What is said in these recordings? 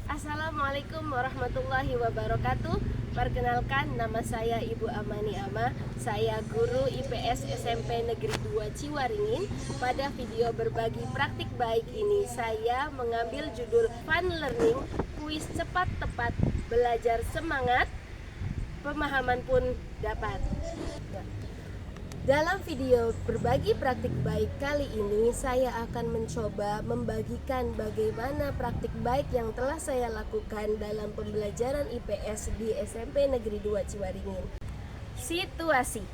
Assalamualaikum warahmatullahi wabarakatuh. Perkenalkan, nama saya Ibu Amani Ama. Saya guru IPS SMP Negeri 2 Ciwaringin. Pada video berbagi praktik baik ini, saya mengambil judul Fun Learning, kuis cepat tepat, belajar semangat, pemahaman pun dapat. Dalam video berbagi praktik baik kali ini, saya akan mencoba membagikan bagaimana praktik baik yang telah saya lakukan dalam pembelajaran IPS di SMP Negeri 2 Ciwaringin. Situasi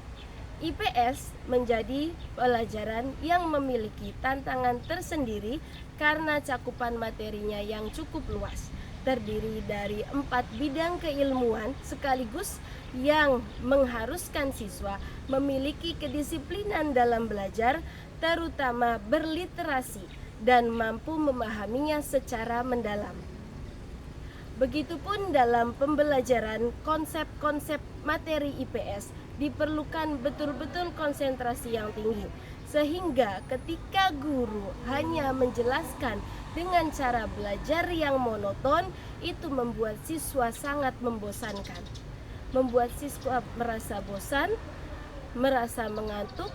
IPS menjadi pelajaran yang memiliki tantangan tersendiri karena cakupan materinya yang cukup luas, terdiri dari 4 bidang keilmuan sekaligus yang mengharuskan siswa memiliki kedisiplinan dalam belajar, terutama berliterasi dan mampu memahaminya secara mendalam. Begitupun dalam pembelajaran konsep-konsep materi IPS diperlukan betul-betul konsentrasi yang tinggi, sehingga ketika guru hanya menjelaskan dengan cara belajar yang monoton, itu membuat siswa sangat membosankan. Membuat siswa merasa bosan, merasa mengantuk,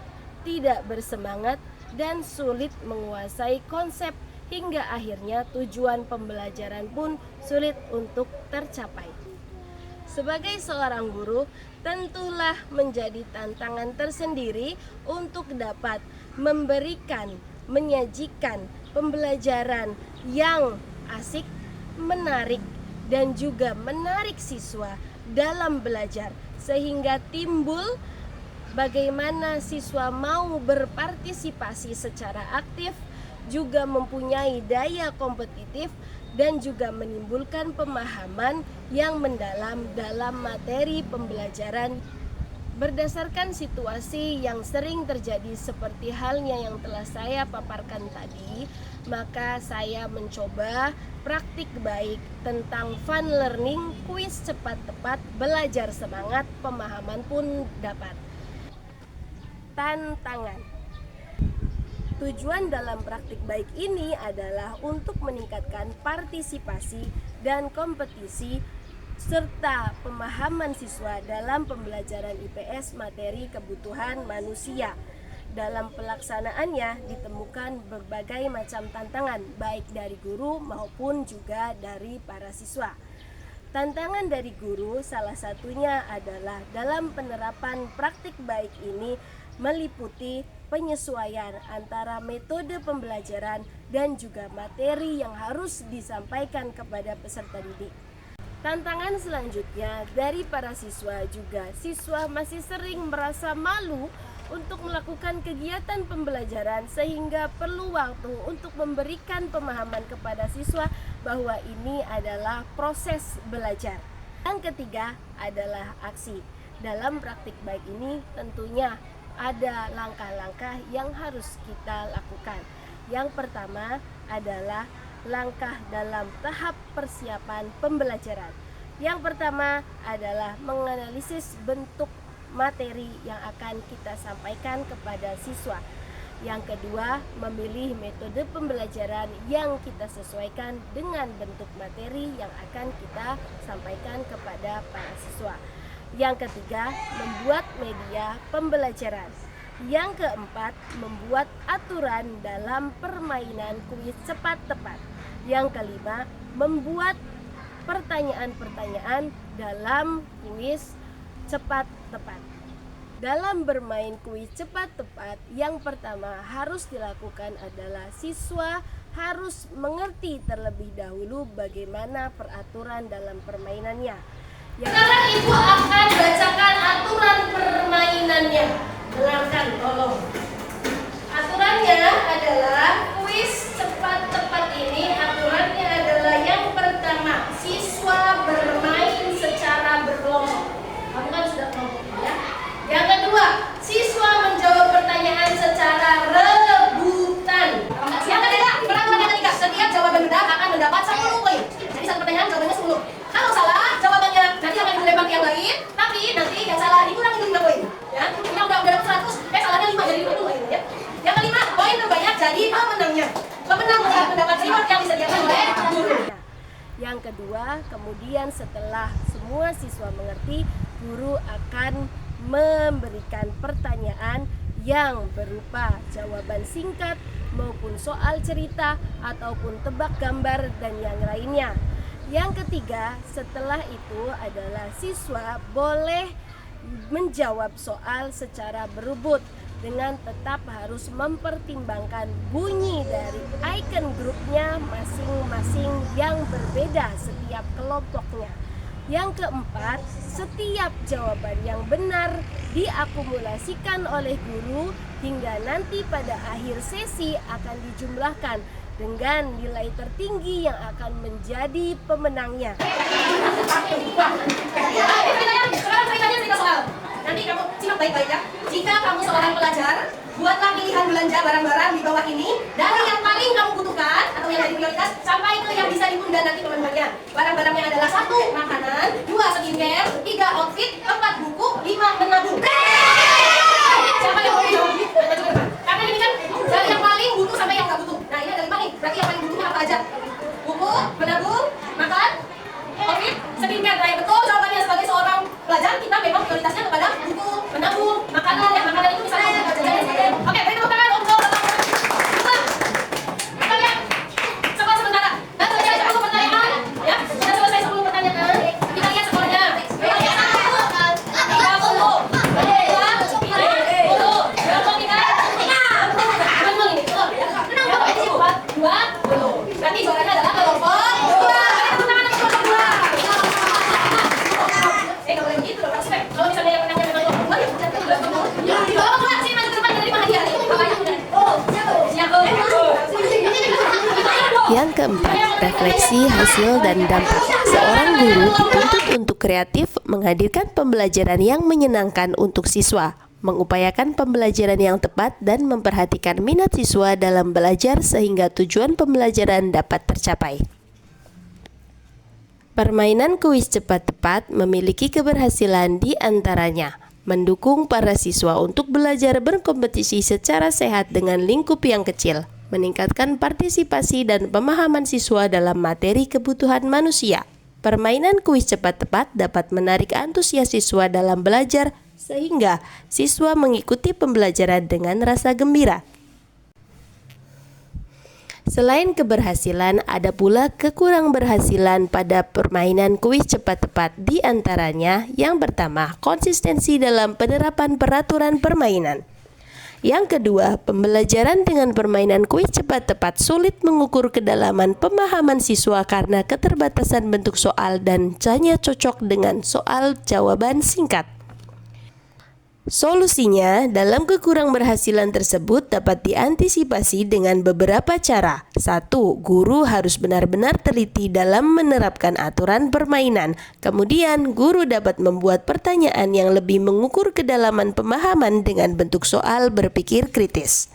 tidak bersemangat, dan sulit menguasai konsep hingga akhirnya tujuan pembelajaran pun sulit untuk tercapai. Sebagai seorang guru, tentulah menjadi tantangan tersendiri untuk dapat memberikan, menyajikan pembelajaran yang asik, menarik, dan juga menarik siswa dalam belajar, sehingga timbul bagaimana siswa mau berpartisipasi secara aktif, juga mempunyai daya kompetitif, dan juga menimbulkan pemahaman yang mendalam dalam materi pembelajaran. Berdasarkan situasi yang sering terjadi seperti halnya yang telah saya paparkan tadi, maka saya mencoba praktik baik tentang fun learning, kuis cepat tepat, belajar semangat, pemahaman pun dapat. Tantangan. Tujuan dalam praktik baik ini adalah untuk meningkatkan partisipasi dan kompetisi serta pemahaman siswa dalam pembelajaran IPS materi kebutuhan manusia. Dalam pelaksanaannya ditemukan berbagai macam tantangan, baik dari guru maupun juga dari para siswa. Tantangan dari guru salah satunya adalah dalam penerapan praktik baik ini meliputi penyesuaian antara metode pembelajaran dan juga materi yang harus disampaikan kepada peserta didik. Tantangan selanjutnya dari para siswa juga, siswa masih sering merasa malu untuk melakukan kegiatan pembelajaran sehingga perlu waktu untuk memberikan pemahaman kepada siswa bahwa ini adalah proses belajar. Yang ketiga adalah aksi. Dalam praktik baik ini tentunya ada langkah-langkah yang harus kita lakukan. Yang pertama adalah langkah dalam tahap persiapan pembelajaran. Yang pertama adalah menganalisis bentuk materi yang akan kita sampaikan kepada siswa. Yang kedua, memilih metode pembelajaran yang kita sesuaikan dengan bentuk materi yang akan kita sampaikan kepada para siswa. Yang ketiga, membuat media pembelajaran. Yang keempat, membuat aturan dalam permainan kuis cepat tepat. Yang kelima, membuat pertanyaan-pertanyaan dalam kuis cepat tepat. Dalam bermain kuis cepat tepat, yang pertama harus dilakukan adalah siswa harus mengerti terlebih dahulu bagaimana peraturan dalam permainannya. Sekarang Ibu akan bacakan aturan permainannya. Dengarkan tolong. Aturannya adalah kuis cepat tepat ini, aturannya adalah yang pertama, siswa bermain secara berkelompok. Kamu kan sudah kelompok ya. Yang kedua, siswa menjawab pertanyaan secara rebutan. Yang ketiga, peraturan yang ketiga, setiap jawaban benar akan mendapat 10 poin. Jadi satu pertanyaan jawabannya 10. Kalau salah, jawabannya nanti akan dilempar ke yang lain, tapi nanti yang salah dikurangi 5 poin. Ya, yang udah dapat 100, salahnya 5 jadi 20 ya. Yang kelima, poin terbanyak jadi pemenangnya. Pemenang mendapat reward yang disediakan oleh guru. Yang kedua, kemudian setelah semua siswa mengerti, guru akan memberikan pertanyaan yang berupa jawaban singkat maupun soal cerita ataupun tebak gambar dan yang lainnya. Yang ketiga, setelah itu adalah siswa boleh menjawab soal secara berebut dengan tetap harus mempertimbangkan bunyi dari icon grupnya masing-masing yang berbeda setiap kelompoknya. Yang keempat, setiap jawaban yang benar diakumulasikan oleh guru hingga nanti pada akhir sesi akan dijumlahkan dengan nilai tertinggi yang akan menjadi pemenangnya. Nanti kamu simak baik-baik ya. Jika kamu seorang pelajar, buatlah pilihan belanja barang-barang di bawah ini dari yang paling kamu butuhkan atau yang jadi prioritas sampai ke yang bisa ditunda nanti teman-temannya. Barang-barangnya adalah 1. Makanan, 2. Skincare, 3. Outfit, 4. Buku, 5. Menabung. Siapa yang mau jawab? Karena ini kan dari yang paling butuh sampai yang nggak butuh. Nah ini ada 5 nih. Berarti yang paling butuhnya apa aja? Buku, menabung, makan, outfit, skincare. Nah betul jawabannya sebagai seorang pelajar kita memang prioritasnya kepada buku, menabung, makanan. Ya makanan itu misalnya jajan. Oke, beri tepuk tangan untuk kalian. Sekolah sementara. Dan selesai 10 pertanyaan. Ya, sudah selesai 10 pertanyaan. Kita lihat skornya. 20. Nanti juaranya adalah kelompok 2. Tepuk tangan untuk kelompok 2. Nggak boleh begitu dong, respect. Kalau misalnya yang menangnya memang kelompok 2, ya udah kelompok 2. Kelompok 2, sini maju ke depan menerima hadiah. Bapaknya udah. Siap. Yang keempat, refleksi hasil dan dampak. Seorang guru dituntut untuk kreatif menghadirkan pembelajaran yang menyenangkan untuk siswa, mengupayakan pembelajaran yang tepat dan memperhatikan minat siswa dalam belajar sehingga tujuan pembelajaran dapat tercapai. Permainan kuis cepat tepat memiliki keberhasilan di antaranya mendukung para siswa untuk belajar berkompetisi secara sehat dengan lingkup yang kecil, meningkatkan partisipasi dan pemahaman siswa dalam materi kebutuhan manusia. Permainan kuis cepat tepat dapat menarik antusias siswa dalam belajar sehingga siswa mengikuti pembelajaran dengan rasa gembira. Selain keberhasilan, ada pula kekurangberhasilan pada permainan kuis cepat tepat. Di antaranya, yang pertama, konsistensi dalam penerapan peraturan permainan. Yang kedua, pembelajaran dengan permainan kuis cepat tepat sulit mengukur kedalaman pemahaman siswa karena keterbatasan bentuk soal dan hanya cocok dengan soal jawaban singkat. Solusinya, dalam kekurangberhasilan tersebut dapat diantisipasi dengan beberapa cara. 1. Guru harus benar-benar teliti dalam menerapkan aturan permainan. Kemudian, guru dapat membuat pertanyaan yang lebih mengukur kedalaman pemahaman dengan bentuk soal berpikir kritis.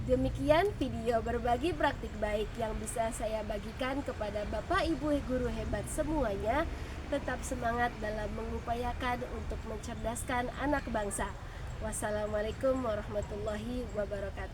Demikian video berbagi praktik baik yang bisa saya bagikan kepada Bapak Ibu guru hebat semuanya. Tetap semangat dalam mengupayakan untuk mencerdaskan anak bangsa. Wassalamualaikum warahmatullahi wabarakatuh.